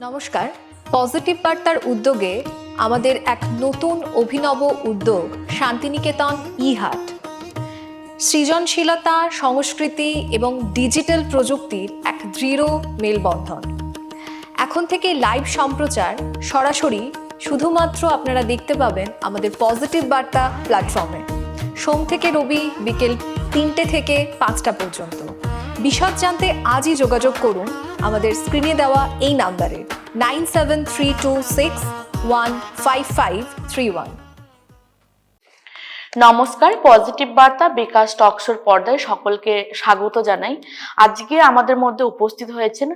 নমস্কার। পজিটিভ বার্তার উদ্যোগে আমাদের এক নতুন অভিনব উদ্যোগ শান্তিনিকেতন ই-হাট। সৃজনশীলতা, সংস্কৃতি এবং ডিজিটাল প্রযুক্তির এক দৃঢ় মেলবন্ধন। এখন থেকে লাইভ সম্প্রচার সরাসরি শুধুমাত্র আপনারা দেখতে পাবেন আমাদের পজিটিভ বার্তা প্ল্যাটফর্মে, সোম থেকে রবি বিকেল 3টে থেকে 5টা পর্যন্ত। বিশদ জানতে আজই যোগাযোগ করুন আমাদের স্ক্রিনে দেওয়া এই নাম্বারে 9732615531। নমস্কার, পজিটিভ বার্তা বিকাশ টকশোর পর্দায় সকলকে স্বাগত জানাই। আজকে আমাদের মধ্যে উপস্থিত হয়েছেন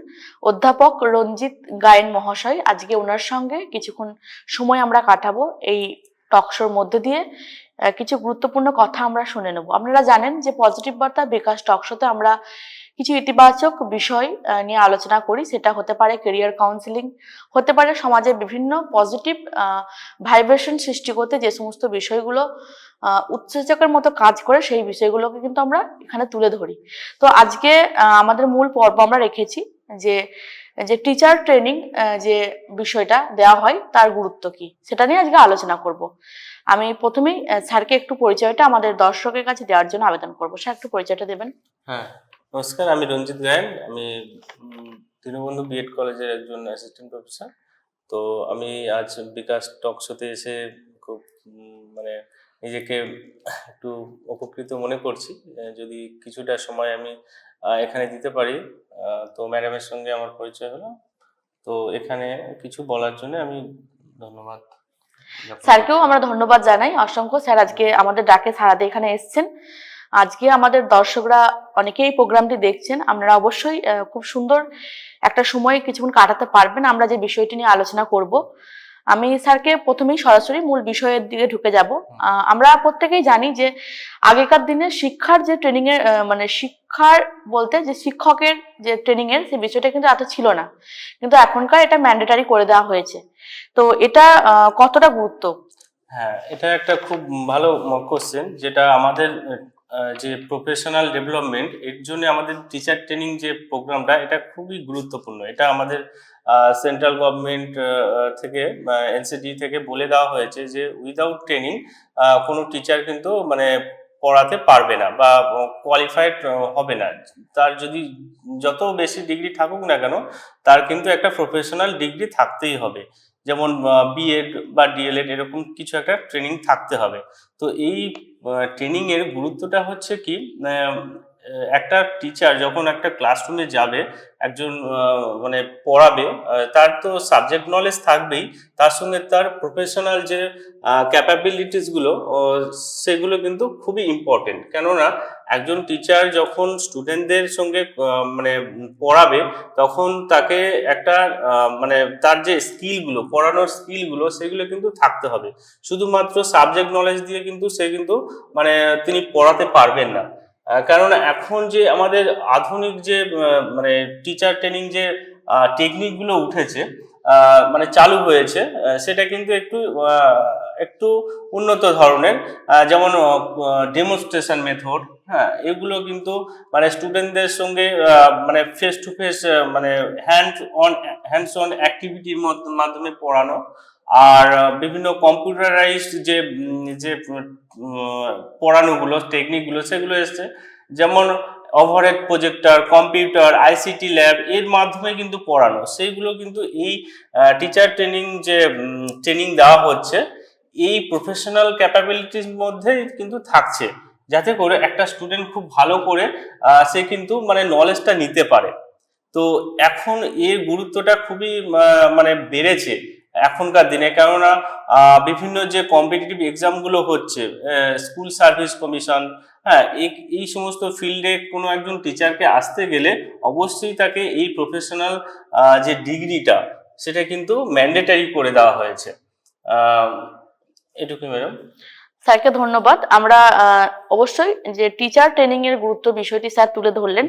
অধ্যাপক রঞ্জিত গায়েন মহাশয়। আজকে ওনার সঙ্গে কিছুক্ষণ সময় আমরা কাটাবো এই টকশোর মধ্যে দিয়ে। কিছু গুরুত্বপূর্ণ কথা আমরা শুনে নেব। আপনারা জানেন যে পজিটিভ বার্তা বিকাশ টকশোতে আমরা কিছু ইতিবাচক বিষয় নিয়ে আলোচনা করি। সেটা হতে পারে কেরিয়ার কাউন্সিলিং, হতে পারে সমাজের বিভিন্ন পজিটিভ ভাইব্রেশন সৃষ্টি করতে যে সমস্ত বিষয়গুলো উৎসেচকের মতো কাজ করে, সেই বিষয়গুলোকে কিন্তু আমরা এখানে তুলে ধরি। তো আজকে আমাদের মূল পর্ব আমরা রেখেছি যে টিচার ট্রেনিং যে বিষয়টা দেওয়া হয় তার গুরুত্ব কি, সেটা নিয়ে আজকে আলোচনা করব। আমি প্রথমেই স্যারকে একটু পরিচয়টা আমাদের দর্শকের কাছে দেওয়ার জন্য আবেদন করবো। স্যার একটু পরিচয়টা দেবেন। হ্যাঁ, নমস্কার, আমি রঞ্জিত গায়েন। আমি দীনবন্ধু বিএড কলেজের একজন অ্যাসিস্ট্যান্ট প্রফেসর। তো আমি আজ বিকাশ টকশোতে এসে খুব মানে নিজেকে একটু উপকৃত মনে করছি যদি কিছুটা সময় আমি এখানে দিতে পারি। তো ম্যাডামের সঙ্গে আমার পরিচয় হলো, তো এখানে কিছু বলার জন্য আমি ধন্যবাদ। স্যারকেও আমরা ধন্যবাদ জানাই অসংখ্য। স্যার আজকে আমাদের ডাকে সাড়া দিয়ে এখানে এসেছেন। আজকে আমাদের দর্শকরা অনেকেই প্রোগ্রামটি দেখছেন, আপনারা অবশ্যই খুব সুন্দর একটা সময় কিছুক্ষণ কাটাতে পারবেন আমরা যে বিষয়টি নিয়ে আলোচনা করব। আমি স্যারকে প্রথমেই সরাসরি মূল বিষয়ের দিকে ঢুকে যাব। আমরা প্রত্যেকেই জানি যে আগেকার দিনে শিক্ষার যে ট্রেনিং এর মানে শিক্ষার বলতে যে শিক্ষকের যে ট্রেনিং এর সেই বিষয়টা কিন্তু এত ছিল না, কিন্তু এখনকার এটা ম্যান্ডেটারি করে দেওয়া হয়েছে। তো এটা কতটা গুরুত্ব? হ্যাঁ, এটা একটা খুব ভালো কোশ্চেন, যেটা আমাদের যে প্রফেশনাল ডেভেলপমেন্ট, এর জন্য আমাদের টিচার ট্রেনিং যে প্রোগ্রামটা, এটা খুবই গুরুত্বপূর্ণ। এটা আমাদের সেন্ট্রাল গভর্নমেন্ট থেকে এনসিটি থেকে বলে দেওয়া হয়েছে যে উইদাউট ট্রেনিং কোনো টিচার কিন্তু মানে পড়াতে পারবে না বা কোয়ালিফাইড হবে না। তার যদি যত বেশি ডিগ্রি থাকুক না কেন, তার কিন্তু একটা প্রফেশনাল ডিগ্রি থাকতেই হবে। যেমন বিএড বা ডিএলএড এরকম কিছু একটা ট্রেনিং থাকতে হবে। তো এই ট্রেনিং এর গুরুত্বটা হচ্ছে কি, একটা টিচার যখন একটা ক্লাসরুমে যাবে, একজন মানে পড়াবে, তার তো সাবজেক্ট নলেজ থাকবেই, তার সঙ্গে তার প্রফেশনাল যে ক্যাপাবিলিটিসগুলো সেগুলো কিন্তু খুবই ইম্পর্টেন্ট। কেননা একজন টিচার যখন স্টুডেন্টদের সঙ্গে মানে পড়াবে, তখন তাকে একটা মানে তার যে স্কিলগুলো, পড়ানোর স্কিলগুলো, সেগুলো কিন্তু থাকতে হবে। শুধুমাত্র সাবজেক্ট নলেজ দিয়ে কিন্তু সে কিন্তু মানে তিনি পড়াতে পারবেন না। কারণ এখন যে আমাদের আধুনিক যে মানে টিচার ট্রেনিং যে টেকনিকগুলো উঠেছে, মানে চালু হয়েছে, সেটা কিন্তু একটু উন্নত ধরনের। যেমন ডেমনস্ট্রেশন মেথড, হ্যাঁ, এগুলো কিন্তু মানে স্টুডেন্টদের সঙ্গে মানে ফেস টু ফেস মানে হ্যান্ডস অন অ্যাক্টিভিটির মাধ্যমে পড়ানো। আর বিভিন্ন কম্পিউটারাইজড যে পড়ানোগুলো, টেকনিকগুলো, সেগুলো এসছে। যেমন overhead projector, computer, ICT lab, এর মাধ্যমে কিন্তু পড়ানো। সেইগুলো কিন্তু এই টিচার ট্রেনিং যে ট্রেনিং দেওয়া হচ্ছে, এই প্রফেশনাল ক্যাপাবিলিটির মধ্যে কিন্তু থাকছে, যাতে করে একটা স্টুডেন্ট খুব ভালো করে সে কিন্তু মানে নলেজটা নিতে পারে। তো এখন এর গুরুত্বটা খুবই মানে বেড়েছে এখনকার দিনে। কেননা বিভিন্ন যে কম্পিটিটিভ এক্সামগুলো হচ্ছে, স্কুল সার্ভিস কমিশন, হ্যাঁ, এই সমস্ত ফিল্ডে কোনো একজন টিচারকে আসতে গেলে অবশ্যই তাকে এই প্রফেশনাল যে ডিগ্রিটা, সেটা কিন্তু ম্যান্ডেটারি করে দেওয়া হয়েছে। এটুকুই ম্যাডাম। স্যারকে ধন্যবাদ। আমরা অবশ্যই যে টিচার ট্রেনিং এর গুরুত্ব বিষয়টি স্যার তুলে ধরলেন।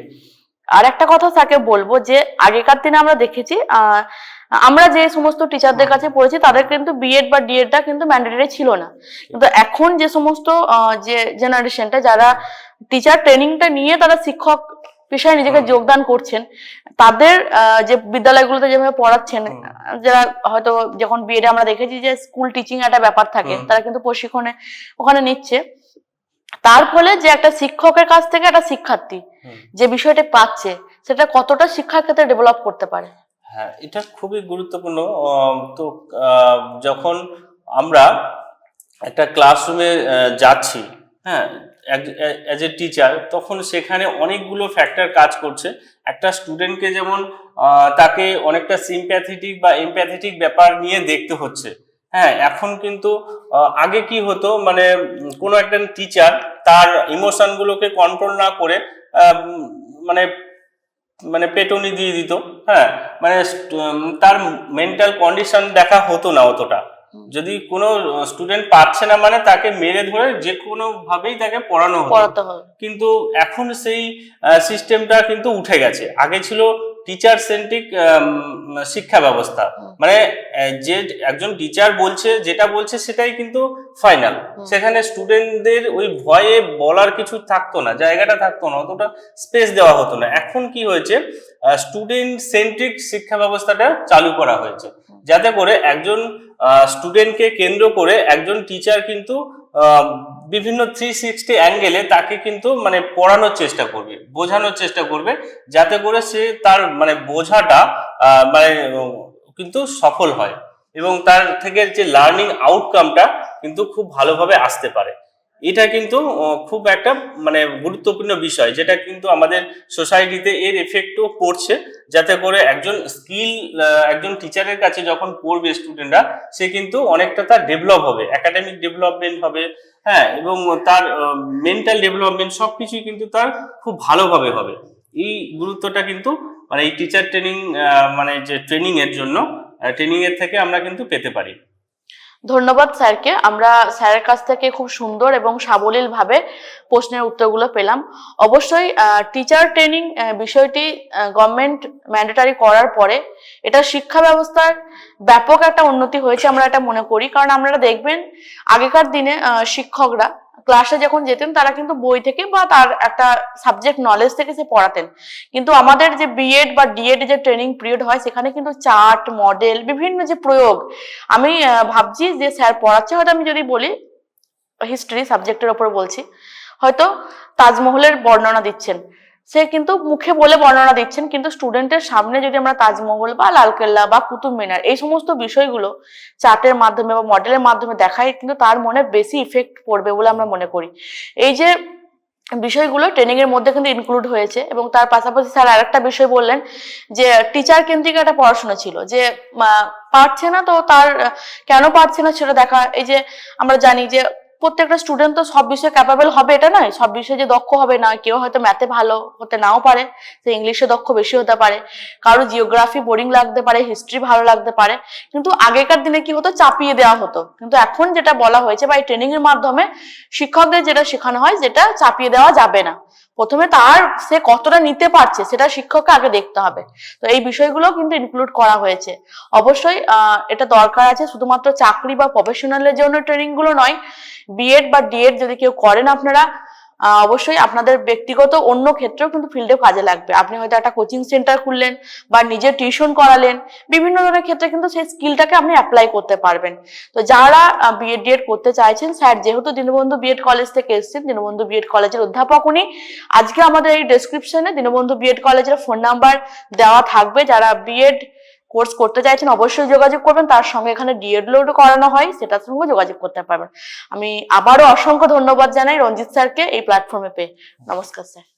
আর একটা কথা স্যারকে বলবো যে আগেকার দিনে আমরা দেখেছি আমরা যে সমস্ত টিচারদের কাছে পড়েছি তাদের কিন্তু বিএড বা ডিএডটা কিন্তু ম্যান্ডেটরি ছিল না, কিন্তু এখন যে সমস্ত যে জেনারেশনটা যারা টিচার ট্রেনিংটা নিয়ে তারা শিক্ষক বিষয়ে নিজেকে যোগদান করছেন, তাদের যে বিদ্যালয়গুলোতে যেভাবে পড়াচ্ছেন, যারা হয়তো যখন বিএডে আমরা দেখেছি যে স্কুল টিচিং একটা ব্যাপার থাকে, তারা কিন্তু প্রশিক্ষণে ওখানে নিচ্ছে, তার ফলে যে একটা শিক্ষকের কাছ থেকে একটা শিক্ষার্থী যে বিষয়টা পাচ্ছে সেটা কতটা শিক্ষার ক্ষেত্রে ডেভেলপ করতে পারে? হ্যাঁ, এটা খুবই গুরুত্বপূর্ণ। তো যখন আমরা একটা ক্লাসরুমে যাচ্ছি, হ্যাঁ, অ্যাজ এ টিচার, তখন সেখানে অনেকগুলো ফ্যাক্টর কাজ করছে। একটা স্টুডেন্টকে যেমন তাকে অনেকটা সিম্প্যাথেটিক বা এমপ্যাথেটিক ব্যাপার নিয়ে দেখতে হচ্ছে। হ্যাঁ, এখন কিন্তু আগে কি হতো, মানে কোনো একটা টিচার তার ইমোশনগুলোকে কন্ট্রোল না করে মানে মানে পেটুনি দিয়ে দিত। হ্যাঁ, মানে তার মেন্টাল কন্ডিশন দেখা হতো না অতটা। যদি কোনো স্টুডেন্ট পাচ্ছে না মানে তাকে মেরে ধরে যে কোনো ভাবেই তাকে পড়ানো হতো। কিন্তু এখন সেই সিস্টেমটা কিন্তু উঠে গেছে। আগে ছিল টিচার সেন্ট্রিক শিক্ষা ব্যবস্থা, মানে যে একজন টিচার বলছে, যেটা বলছে সেটাই কিন্তু ফাইনাল। সেখানে স্টুডেন্টদের ওই ভয়ে বলার কিছু থাকতো না, জায়গাটা থাকতো না, অতটা স্পেস দেওয়া হতো না। এখন কি হয়েছে, স্টুডেন্ট সেন্ট্রিক শিক্ষা ব্যবস্থাটা চালু করা হয়েছে, যাতে করে একজন স্টুডেন্টকে কেন্দ্র করে একজন টিচার কিন্তু বিভিন্ন 360 অ্যাঙ্গেলে তাকে কিন্তু মানে পড়ানোর চেষ্টা করবে, বোঝানোর চেষ্টা করবে, যাতে করে সে তার মানে বোঝাটা মানে কিন্তু সফল হয় এবং তার থেকে যে লার্নিং আউটকামটা কিন্তু খুব ভালোভাবে আসতে পারে। এটা কিন্তু খুব একটা মানে গুরুত্বপূর্ণ বিষয়, যেটা কিন্তু আমাদের সোসাইটিতে এর এফেক্টও পড়ছে, যাতে করে একজন একজন টিচারের কাছে যখন পড়বে স্টুডেন্টরা, সে কিন্তু অনেকটা তার ডেভেলপ হবে, একাডেমিক ডেভেলপমেন্ট হবে, হ্যাঁ, এবং তার মেন্টাল ডেভেলপমেন্ট সবকিছুই কিন্তু তার খুব ভালোভাবে হবে। এই গুরুত্বটা কিন্তু মানে এই টিচার ট্রেনিং মানে যে ট্রেনিং এর জন্য, ট্রেনিং এর থেকে আমরা কিন্তু পেতে পারি। ধন্যবাদ স্যারকে। আমরা স্যারের কাছ থেকে খুব সুন্দর এবং সাবলীল ভাবে প্রশ্নের উত্তরগুলো পেলাম। অবশ্যই টিচার ট্রেনিং বিষয়টি গভর্নমেন্ট ম্যান্ডেটারি করার পরে এটা শিক্ষা ব্যবস্থার ব্যাপক একটা উন্নতি হয়েছে আমরা এটা মনে করি। কারণ আপনারা দেখবেন আগেকার দিনে শিক্ষকরা ক্লাসে যখন যেতেন তারা কিন্তু বই থেকে বা তার একটা সাবজেক্ট নলেজ থেকে সে পড়াতেন, কিন্তু আমাদের যে বিএড বা ডিএড যে ট্রেনিং পিরিয়ড হয় সেখানে কিন্তু চার্ট, মডেল, বিভিন্ন যে প্রয়োগ, আমি ভাবছি যে স্যার পড়াচ্ছে, হয়তো আমি যদি বলি হিস্ট্রি সাবজেক্টের ওপর বলছি, হয়তো তাজমহলের বর্ণনা দিচ্ছেন, সে কিন্তু মুখে বলে বর্ণনা দিচ্ছেন, কিন্তু স্টুডেন্টের সামনে যদি আমরা তাজমহল বা লালকেল্লা বা কুতুব মিনার এই সমস্ত বিষয়গুলো চার্টের মাধ্যমে বা মডেলের মাধ্যমে দেখাই, কিন্তু তার মনে বেশি ইফেক্ট পড়বে বলে আমরা মনে করি। এই যে বিষয়গুলো ট্রেনিং এর মধ্যে কিন্তু ইনক্লুড হয়েছে। এবং তার পাশাপাশি স্যার আরেকটা বিষয় বললেন যে টিচার কেন্দ্রিক একটা পড়াশোনা ছিল, যে পারছে না তো তার কেন পারছে না সেটা দেখা। এই যে আমরা জানি যে প্রত্যেকটা স্টুডেন্ট তো সব বিষয়ে ক্যাপাবল হবে এটা নয়, সব বিষয়ে যে দক্ষ হবে না, কেউ হয়তো ম্যাথে ভালো হতে নাও পারে, সে ইংলিশে দক্ষ বেশি হতে পারে, কারো জিওগ্রাফি বোরিং লাগতে পারে, হিস্ট্রি ভালো লাগতে পারে। কিন্তু আগেকার দিনে কি হতো, চাপিয়ে দেওয়া হতো। কিন্তু এখন যেটা বলা হয়েছে বা এই ট্রেনিং এর মাধ্যমে শিক্ষকদের যেটা শেখানো হয়, যেটা চাপিয়ে দেওয়া যাবে না, প্রথমে তার সে কতটা নিতে পারছে সেটা শিক্ষককে আগে দেখতে হবে। তো এই বিষয়গুলো কিন্তু ইনক্লুড করা হয়েছে। অবশ্যই এটা দরকার আছে, শুধুমাত্র চাকরি বা প্রফেশনালের জন্য ট্রেনিং গুলো নয়, বিএড বা ডিএড যদি কেউ করেন আপনারা, অবশ্যই আপনাদের ব্যক্তিগত অন্য ক্ষেত্রেও কিন্তু ফিল্ডে কাজে লাগবে। আপনি হয়তো একটা কোচিং সেন্টার খুললেন বা নিজে টিউশন করালেন, বিভিন্ন ধরনের ক্ষেত্রে কিন্তু সেই স্কিলটাকে আপনি অ্যাপ্লাই করতে পারবেন। তো যারা বিএড ডিএড করতে চাইছেন, স্যার যেহেতু দীনবন্ধু বিএড কলেজ থেকে এসেছেন, দীনবন্ধু বিএড কলেজের অধ্যাপক উনি, আজকে আমাদের এই ডেসক্রিপশনে দীনবন্ধু বিএড কলেজের ফোন নাম্বার দেওয়া থাকবে। যারা বিএড কোর্স করতে চাইছেন অবশ্যই যোগাযোগ করবেন, তার সঙ্গে এখানে ডিএড লোডও করানো হয়, সেটার সঙ্গে যোগাযোগ করতে পারবেন। আমি আবারও অসংখ্য ধন্যবাদ জানাই রঞ্জিত স্যারকে এই প্ল্যাটফর্মে পেয়ে। নমস্কার স্যার।